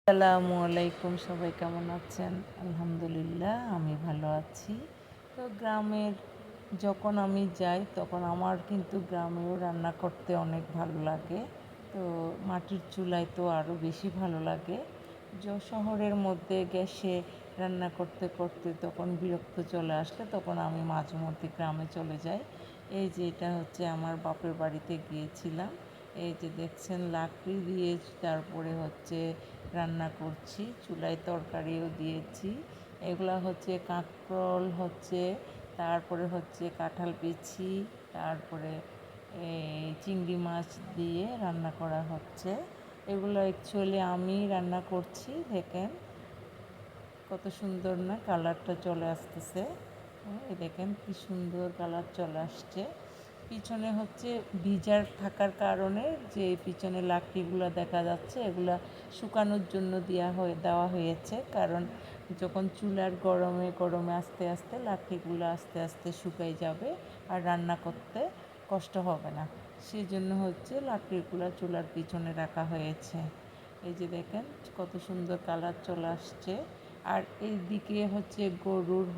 আসসালামু আলাইকুম, সবাই কেমন আছেন? আলহামদুলিল্লাহ আমি ভালো আছি। তো গ্রামের যখন আমি যাই তখন আমার কিন্তু গ্রামেও রান্না করতে অনেক ভালো লাগে। তো মাটির চুলায় তো আরও বেশি ভালো লাগে। শহরের মধ্যে গ্যাসে রান্না করতে করতে তখন বিরক্ত চলে আসলে তখন আমি মাঝে মধ্যে গ্রামে চলে যাই। এই যে এটা হচ্ছে আমার বাপের বাড়িতে গিয়েছিলাম। এই যে দেখছেন লাকড়ি দিয়ে তারপরে হচ্ছে রান্না করছি, চুলায় তরকারিও দিয়েছি। এগুলা হচ্ছে কাঁকরোল হচ্ছে, তারপরে হচ্ছে কাঁঠাল বিচি, তারপরে এই চিংড়ি মাছ দিয়ে রান্না করা হচ্ছে। এগুলো অ্যাকচুয়ালি আমি রান্না করছি। দেখেন কত সুন্দর না কালারটা চলে আসতেছে। এই দেখেন কি সুন্দর কালার চলে আসছে। পিছনে হচ্ছে ভিজার থাকার কারণে যে পিছনে লাকড়িগুলো দেখা যাচ্ছে এগুলা শুকানোর জন্য দেওয়া হয়েছে, কারণ যখন চুলার গরমে গরমে আস্তে আস্তে লাকড়িগুলো আস্তে আস্তে শুকাই যাবে আর রান্না করতে কষ্ট হবে না। সেই জন্য হচ্ছে লাকড়িগুলো চুলার পিছনে রাখা হয়েছে। এই যে দেখেন কত সুন্দর কালার চলে আসছে। আর এই দিকে হচ্ছে গরুর